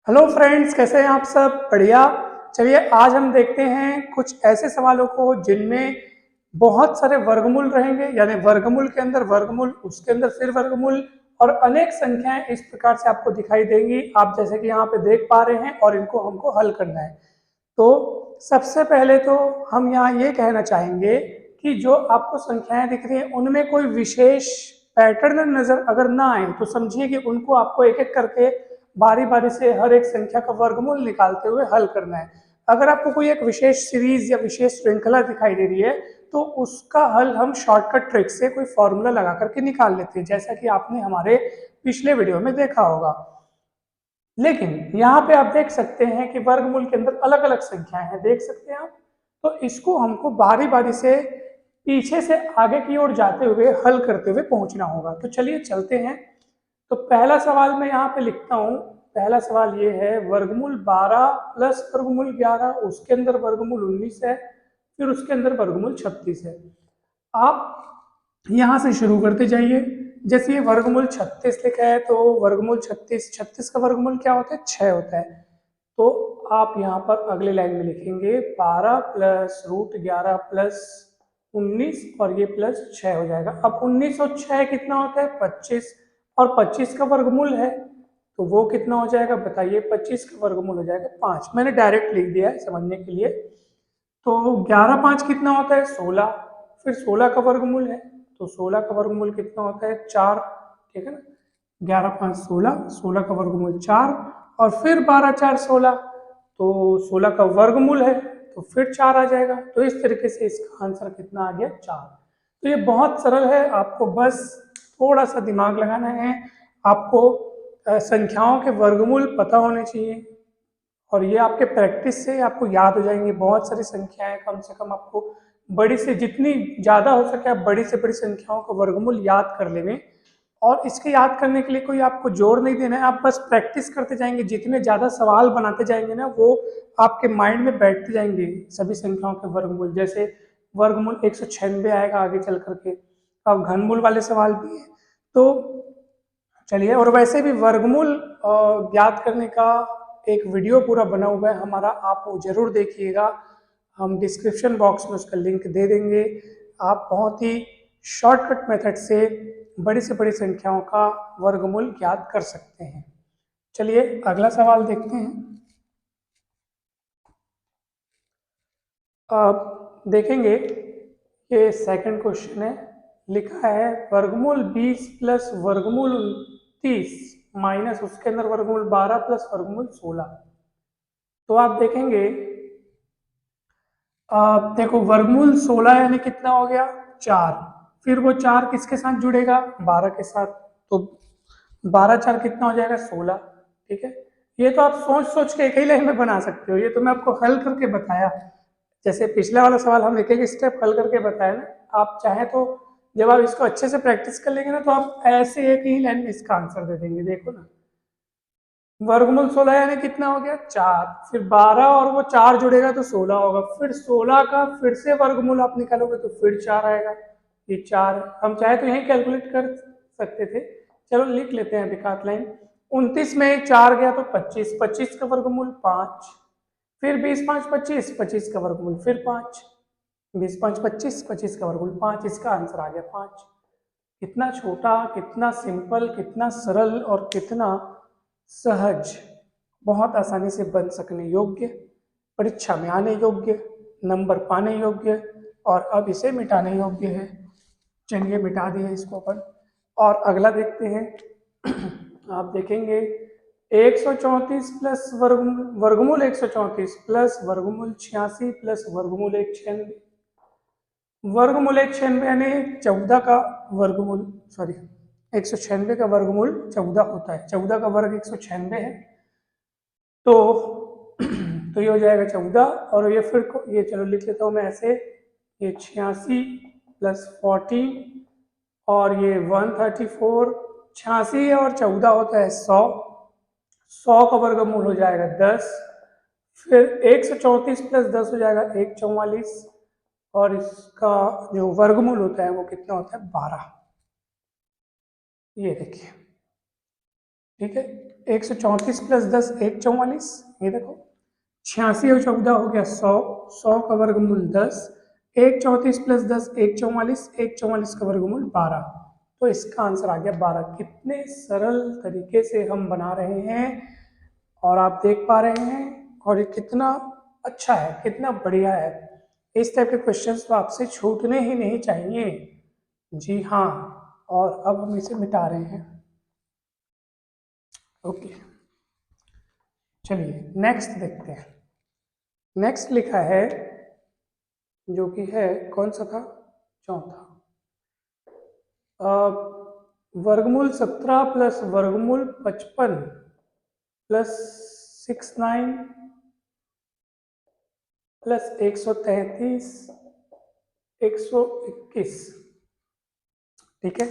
Hello friends, कैसे हैं आप सब? बढ़िया। चलिए आज हम देखते हैं कुछ ऐसे सवालों को जिनमें बहुत सारे वर्गमूल रहेंगे, यानी वर्गमूल के अंदर वर्गमूल, उसके अंदर फिर वर्गमूल और अनेक संख्याएं इस प्रकार से आपको दिखाई देंगी। आप जैसे कि यहाँ पे देख पा रहे हैं और इनको हमको हल करना है। तो सबसे पहले तो हम यहाँ ये कहना चाहेंगे कि जो आपको संख्याएं दिख रही हैं उनमें कोई विशेष पैटर्न नजर अगर ना आए तो समझिए कि उनको आपको एक एक करके बारी बारी से हर एक संख्या का वर्गमूल निकालते हुए हल करना है। अगर आपको कोई एक विशेष सीरीज या विशेष श्रृंखला दिखाई दे रही है तो उसका हल हम शॉर्टकट ट्रिक से कोई फॉर्मूला लगा करके निकाल लेते हैं, जैसा कि आपने हमारे पिछले वीडियो में देखा होगा। लेकिन यहाँ पे आप देख सकते हैं कि वर्गमूल के अंदर अलग अलग संख्याएं हैं, देख सकते हैं आप। तो इसको हमको बारी बारी से पीछे से आगे की ओर जाते हुए हल करते हुए पहुंचना होगा। तो चलिए चलते हैं। तो पहला सवाल मैं यहाँ पे लिखता हूँ। पहला सवाल ये है, वर्गमूल 12 प्लस वर्गमूल 11, उसके अंदर वर्गमूल 19 है, फिर उसके अंदर वर्गमूल 36 है। आप यहाँ से शुरू करते जाइए। जैसे ये वर्गमूल 36 लिखा है तो वर्गमूल 36 का वर्गमूल क्या होता है? 6 होता है। तो आप यहाँ पर अगले लाइन में लिखेंगे 12 प्लस रूट 11 प्लस 19 और ये प्लस 6 हो जाएगा। अब 19 और 6 कितना होता है? 25। और 25 का वर्गमूल है तो वो कितना हो जाएगा बताइए? 25 का वर्गमूल हो जाएगा 5। मैंने डायरेक्ट लिख दिया है समझने के लिए। तो 11 5 कितना होता है? 16। फिर 16 का वर्गमूल है तो 16 का वर्गमूल कितना होता है? 4। ठीक है ना? 11 5 16, 16 का वर्गमूल 4 और फिर 12 4 16, तो 16 का वर्गमूल है तो फिर 4 आ जाएगा। तो इस तरीके से इसका आंसर कितना आ गया? 4। तो ये बहुत सरल है, आपको बस थोड़ा सा दिमाग लगाना है। आपको संख्याओं के वर्गमूल पता होने चाहिए और ये आपके प्रैक्टिस से आपको याद हो जाएंगे। बहुत सारी संख्याएं, कम से कम आपको बड़ी से जितनी ज़्यादा हो सके आप बड़ी से बड़ी संख्याओं का वर्गमूल याद कर लेंगे। और इसके याद करने के लिए कोई आपको जोर नहीं देना है, आप बस प्रैक्टिस करते जाएंगे। जितने ज़्यादा सवाल बनाते जाएंगे ना, वो आपके माइंड में बैठते जाएंगे सभी संख्याओं के वर्गमूल। जैसे वर्गमूल 196 आएगा आगे चल करके। अब घनमूल वाले सवाल भी हैं। तो चलिए, और वैसे भी वर्गमूल ज्ञात करने का एक वीडियो पूरा बना हुआ है हमारा, आप वो जरूर देखिएगा। हम डिस्क्रिप्शन बॉक्स में उसका लिंक दे देंगे। आप बहुत ही शॉर्टकट मेथड से बड़ी से बड़ी संख्याओं का वर्गमूल ज्ञात कर सकते हैं। चलिए अगला सवाल देखते हैं। आप देखेंगे ये सेकंड क्वेश्चन है। लिखा है वर्गमूल 20 प्लस वर्गमूल 29 माइनस उसके अंदर वर्गमूल 12 प्लस वर्गमूल 16। तो आप देखेंगे, देखो वर्गमूल 16 यानी कितना हो गया? 4। फिर वो 4 किसके साथ जुड़ेगा? 12 के साथ। तो 12 4 कितना हो जाएगा? 16। ठीक है। ये तो आप सोच सोच के एक ही लाइन में बना सकते हो, ये तो मैं आपको हल करके बताया। जैसे पिछला वाला सवाल हम एक एक स्टेप हल करके बताया ना। आप चाहे तो जब आप इसको अच्छे से प्रैक्टिस कर लेंगे ना तो आप ऐसे एक ही लाइन में इसका आंसर दे देंगे। देखो ना, वर्गमूल 16 यानी कितना हो गया? 4। फिर 12 और वो 4 जुड़ेगा तो 16 होगा। फिर 16 का फिर से वर्गमूल आप निकालोगे तो फिर 4 आएगा। ये 4 हम चाहे तो यही कैलकुलेट कर सकते थे। चलो लिख लेते हैं विकास लाइन। 29 में 4 गया तो 25, 25 का वर्गमूल 5। फिर 20 5 25, 25 का वर्गमूल फिर 5, 20 5 25, 25 का वर्गमूल 5। इसका आंसर आ गया 5। कितना छोटा, कितना सिंपल, कितना सरल और कितना सहज, बहुत आसानी से बन सकने योग्य, परीक्षा में आने योग्य, नंबर पाने योग्य और अब इसे मिटाने योग्य है। चलिए मिटा दिए इसको अपन और अगला देखते हैं। आप देखेंगे 134 प्लस वर्गमूल 134 प्लस वर्गमूल 86 प्लस वर्गमूल 196। वर्गमूल 196 यानी 14 का वर्गमूल, सॉरी 196 का वर्गमूल 14 होता है। 14 का वर्ग 196 है। तो तो ये हो जाएगा 14 और ये फिर ये चलो लिख लेता हूँ मैं ऐसे। ये 86 प्लस 40 और ये 134। 86 और 14 होता है 100। 100 का वर्गमूल हो जाएगा 10। फिर 134 प्लस 10 हो जाएगा 144 और इसका जो वर्गमूल होता है वो कितना होता है? 12। ये देखिए ठीक है। 134 प्लस 10 144, ये देखो 86 और 14 हो गया 100, 100 का वर्गमूल 10, 134 प्लस 10 144, 144 का वर्गमूल 12। तो इसका आंसर आ गया 12। कितने सरल तरीके से हम बना रहे हैं और आप देख पा रहे हैं, और ये कितना अच्छा है, कितना बढ़िया है। इस टाइप के क्वेश्चंस तो आपसे छूटने ही नहीं चाहिए। जी हाँ, और अब हम इसे मिटा रहे हैं। ओके, चलिए नेक्स्ट देखते हैं। नेक्स्ट लिखा है, जो कि है कौन सा था, चौथा, वर्गमूल 17 प्लस वर्गमूल 55 प्लस 69 प्लस 133 121। ठीक है,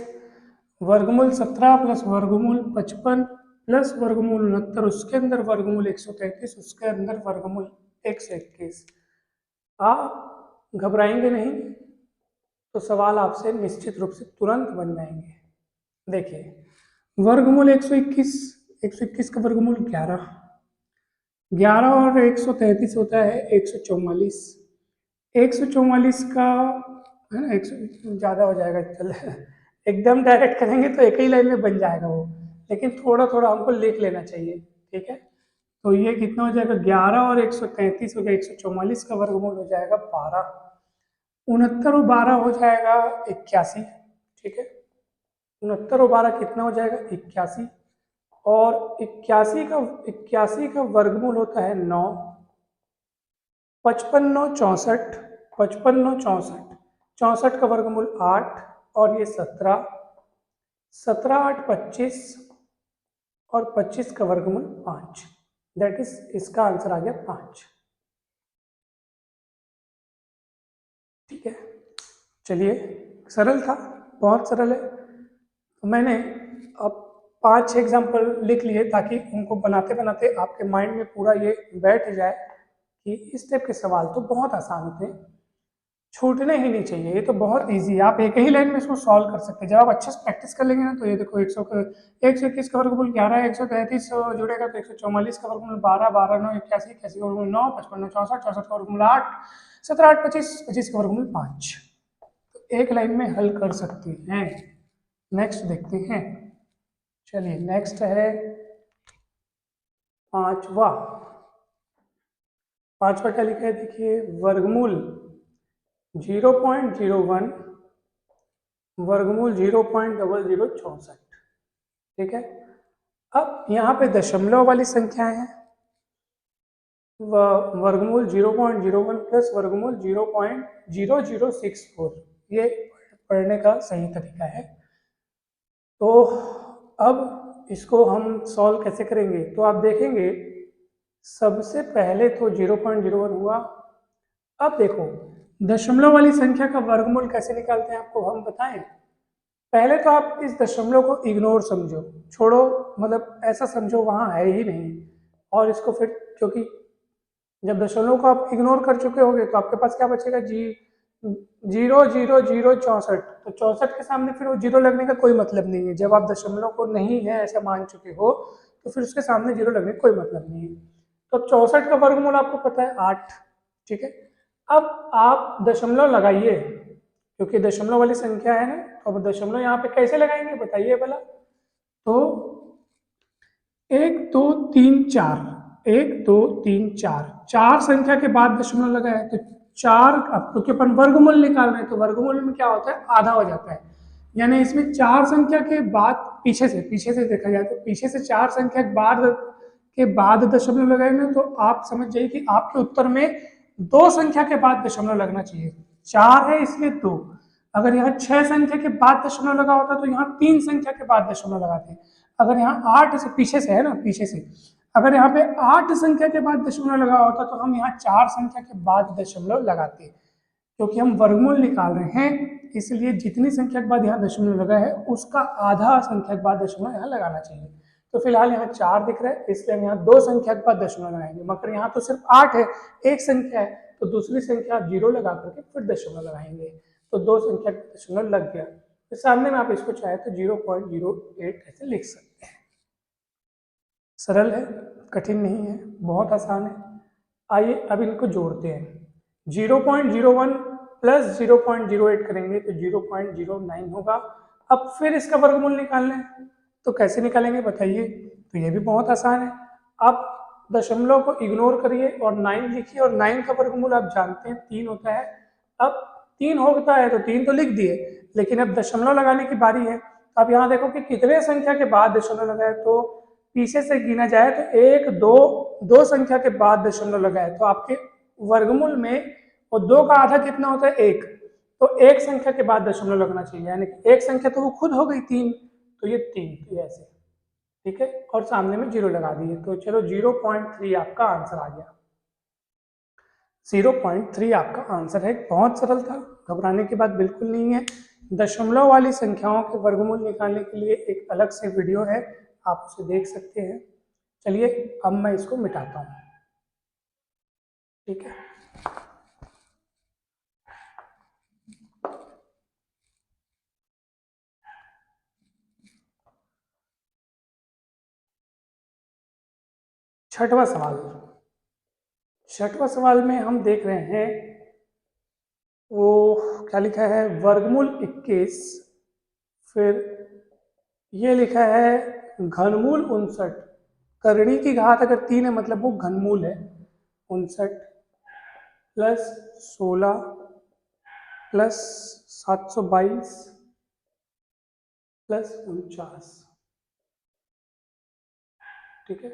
वर्गमूल 17 प्लस वर्गमूल 55 प्लस वर्गमूल 69, उसके अंदर वर्गमूल 133, उसके अंदर वर्गमूल 121। आप घबराएंगे नहीं, तो सवाल आपसे निश्चित रूप से तुरंत बन जाएंगे। देखिए वर्गमूल 121, 121 का वर्गमूल 11, 11 और 133 होता है 144, 144 का है ना, 100 ज़्यादा हो जाएगा, चल एकदम डायरेक्ट करेंगे तो एक ही लाइन में बन जाएगा वो, लेकिन थोड़ा थोड़ा हमको लिख लेना चाहिए। ठीक है, तो ये कितना हो जाएगा, 11 और 133 हो गया, 144 का वर्गमूल हो जाएगा 12, 69 और 12 हो जाएगा 81। ठीक है, 69 और 12 कितना हो जाएगा 81, और 81 का वर्गमूल होता है 9, 55 9 64, 55 9 64, 64 का वर्गमूल 8, और ये 17, 17 8 25, और 25 का वर्गमूल 5। दैट इज, इसका आंसर आ गया 5। ठीक है, चलिए सरल था, बहुत सरल है। तो मैंने अब 5-6 एग्जाम्पल लिख लिए ताकि उनको बनाते बनाते आपके माइंड में पूरा ये बैठ जाए कि इस टाइप के सवाल तो बहुत आसान होते हैं, छूटने ही नहीं चाहिए। ये तो बहुत इजी है, आप एक ही लाइन में इसको सॉल्व कर सकते हैं। जब आप अच्छे से प्रैक्टिस कर लेंगे ना, तो ये देखो 121 का वर्गमूल 11, 133 जुड़ेगा तो 144 का वर्गमूल 12, 12 9 81, 81 का वर्गमूल 9, 55 9 64, 64 का वर्गमूल 8, 17 8 25, 25 का वर्गमूल 5। तो एक लाइन में हल कर सकते हैं। नेक्स्ट देखते हैं, चलिए नेक्स्ट है पांचवा। पांचवा क्या लिखा है, देखिए वर्गमूल 0.01 वर्गमूल 0.0064। ठीक है, अब यहाँ पे दशमलव वाली संख्याएं हैं, वर्गमूल 0.01 प्लस वर्गमूल 0.0064, ये पढ़ने का सही तरीका है। तो अब इसको हम सॉल्व कैसे करेंगे, तो आप देखेंगे सबसे पहले तो 0.01 हुआ। अब देखो दशमलव वाली संख्या का वर्गमूल कैसे निकालते हैं, आपको हम बताएं। पहले तो आप इस दशमलव को इग्नोर समझो, छोड़ो, मतलब ऐसा समझो वहां है ही नहीं, और इसको फिर, क्योंकि जब दशमलव को आप इग्नोर कर चुके होगे तो आपके पास क्या बचेगा, 0.0064। तो 64 के सामने फिर वो जीरो लगने का कोई मतलब नहीं है। जब आप दशमलव को नहीं है ऐसा मान चुके हो तो फिर उसके सामने जीरो लगने का कोई मतलब नहीं है। तो 64 का वर्गमूल आपको पता है 8। ठीक है, अब आप दशमलव लगाइए, क्योंकि दशमलव वाली संख्या है ना, तो अब दशमलव यहाँ पे कैसे लगाएंगे बताइए भला। तो 1 2 3 4, 1 2 3 4, 4 संख्या के बाद दशमलव लगाए तो 4, क्योंकि अपन वर्गमूल निकाल रहे हैं तो वर्गमूल में क्या होता है, आधा हो जाता है। यानी इसमें 4 संख्या के बाद पीछे से देखा जाए तो पीछे से 4 संख्या के बाद दशमलव लगाएंगे, तो आप समझ जाइए कि आपके उत्तर में 2 संख्या के बाद दशमलव लगना चाहिए। 4 है इसलिए 2। अगर यहाँ 6 संख्या के बाद दशमलव लगा होता तो यहाँ 3 संख्या के बाद दशमलव लगाते हैं। अगर यहाँ 8 से पीछे से है ना, पीछे से अगर यहाँ पे 8 संख्या के बाद दशमलव लगा होता तो हम यहाँ 4 संख्या के बाद दशमलव लगाते। क्योंकि हम वर्गमूल निकाल रहे हैं इसलिए जितनी संख्या के बाद यहाँ दशमलव लगा है उसका आधा संख्या के बाद दशमलव यहाँ लगाना चाहिए। तो फिलहाल यहाँ 4 दिख रहा है इसलिए हम यहाँ 2 संख्या के बाद दशमलव लगाएंगे, मगर यहाँ तो सिर्फ 8 है, एक संख्या है, तो दूसरी संख्या 0 लगा करके फिर दशमलव लगाएंगे। तो 2 संख्या का दशमलव लग गया। तो सामने में आप इसको चाहे तो 0.08 ऐसे लिख सकते हैं। सरल है, कठिन नहीं है, बहुत आसान है। आइए अब इनको जोड़ते हैं। 0.01 प्लस 0.08 करेंगे तो 0.09 होगा। अब फिर इसका वर्गमूल निकालना है, तो कैसे निकालेंगे बताइए? तो ये भी बहुत आसान है। अब दशमलव को इग्नोर करिए और 9 लिखिए, और 9 का वर्गमूल आप जानते हैं 3 होता है। अब 3 होता है तो 3 तो लिख दिए, लेकिन अब दशमलव लगाने की बारी है। अब यहाँ देखो कि कितने संख्या के बाद दशमलव लगाए, तो पीछे से गिना जाए तो 1 2 2 संख्या के बाद दशमलव लगाए तो आपके वर्गमूल में, और 2 का आधा कितना होता है 1, तो 1 संख्या के बाद दशमलव लगना चाहिए, यानी कि 1 संख्या तो वो खुद हो गई 3, तो ये 3, तो ऐसे, ठीक है, और सामने में 0 लगा दिए। तो चलो 0.3 आपका आंसर आ गया। 0.3 आपका आंसर है। बहुत सरल था, घबराने की बात बिल्कुल नहीं है। दशमलव वाली संख्याओं के वर्गमूल निकालने के लिए एक अलग से वीडियो है, आप उसे देख सकते हैं। चलिए अब मैं इसको मिटाता हूँ, ठीक है। छठवां सवाल, छठवां सवाल में हम देख रहे हैं, वो क्या लिखा है, वर्गमूल 21, फिर ये लिखा है घनमूल 59, करणी की घात अगर 3 है मतलब वो घनमूल है। 59 प्लस 16 प्लस 722 प्लस 49, ठीक है।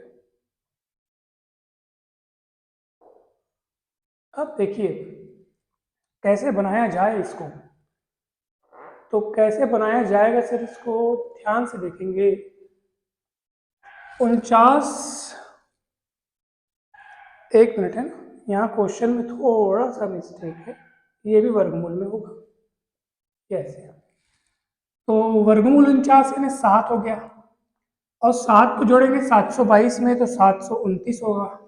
अब देखिए कैसे बनाया जाए इसको, तो कैसे बनाया जाएगा सर, इसको ध्यान से देखेंगे। 49, एक मिनट है ना, यहाँ क्वेश्चन में थोड़ा सा मिस्टेक है, ये भी वर्गमूल में होगा कैसे, तो वर्गमूल 49 यानी 7 हो गया, और 7 को जोड़ेंगे 722 में तो 729 होगा,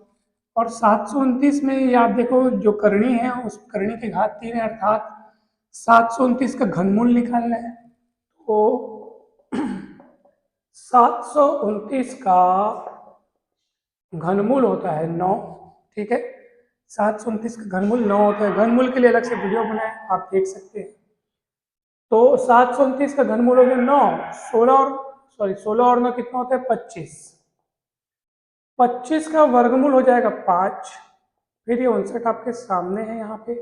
और 729 में ये आप देखो जो करणी है उस करणी की घात 3 है, अर्थात 729 का घनमूल निकालना है। तो 729 का घनमूल होता है 9, ठीक है। 729 का घनमूल 9 होता है, घनमूल के लिए अलग से वीडियो बनाए, आप देख सकते हैं। तो 729 का घनमूल हो गया 9, 16 और 9 कितना होता है 25, 25 का वर्गमूल हो जाएगा 5, फिर ये 59 आपके सामने है यहाँ पे,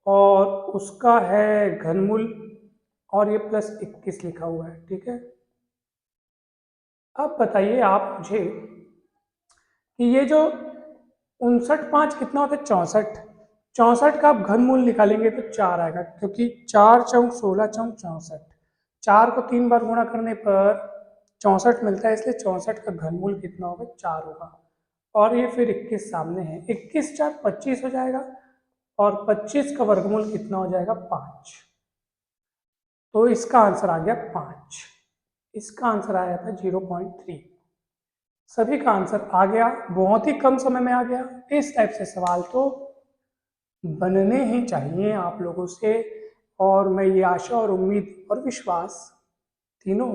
और उसका है घनमूल, और ये प्लस 21 लिखा हुआ है, ठीक है। अब बताइए आप मुझे कि ये जो 59 5 कितना होता है 64, 64 का आप घनमूल निकालेंगे तो 4 आएगा, क्योंकि 4 चौक 16 चौक 64, 4 को 3 बार गुणा करने पर 64 मिलता है, इसलिए 64 का घनमूल कितना होगा 4 होगा, और ये फिर 21 सामने है, 21 4 25 हो जाएगा, और 25 का वर्गमूल कितना हो जाएगा 5, तो इसका आंसर आ गया 5, इसका आंसर आया था 0.3। सभी का आंसर आ गया, बहुत ही कम समय में आ गया। इस टाइप से सवाल तो बनने ही चाहिए आप लोगों से, और मैं ये आशा और उम्मीद और विश्वास तीनों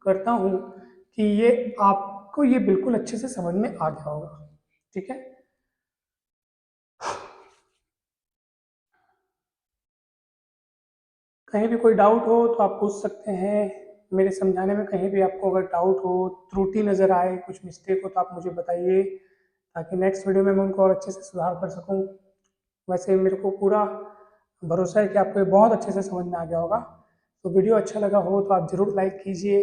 करता हूँ कि ये आपको ये बिल्कुल अच्छे से समझ में आ गया होगा, ठीक है। कहीं भी कोई डाउट हो तो आप पूछ सकते हैं, मेरे समझाने में कहीं भी आपको अगर डाउट हो, त्रुटि नज़र आए, कुछ मिस्टेक हो तो आप मुझे बताइए, ताकि नेक्स्ट वीडियो में मैं उनको और अच्छे से सुधार कर सकूं। वैसे मेरे को पूरा भरोसा है कि आपको ये बहुत अच्छे से समझ में आ गया होगा। तो वीडियो अच्छा लगा हो तो आप ज़रूर लाइक कीजिए,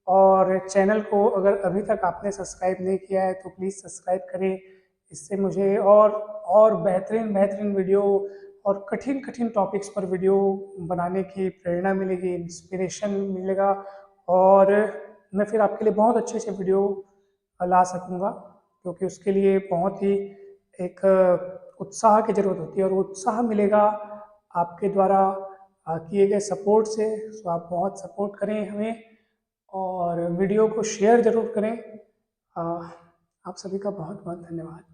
और चैनल को अगर अभी तक आपने सब्सक्राइब नहीं किया है तो प्लीज़ सब्सक्राइब करें, इससे मुझे और बेहतरीन बेहतरीन वीडियो और कठिन कठिन टॉपिक्स पर वीडियो बनाने की प्रेरणा मिलेगी, इंस्पिरेशन मिलेगा, और मैं फिर आपके लिए बहुत अच्छे से वीडियो ला सकूँगा, क्योंकि उसके लिए बहुत ही एक उत्साह की ज़रूरत होती है, और उत्साह मिलेगा आपके द्वारा किए गए सपोर्ट से। तो आप बहुत सपोर्ट करें हमें, और वीडियो को शेयर ज़रूर करें। आप सभी का बहुत बहुत धन्यवाद।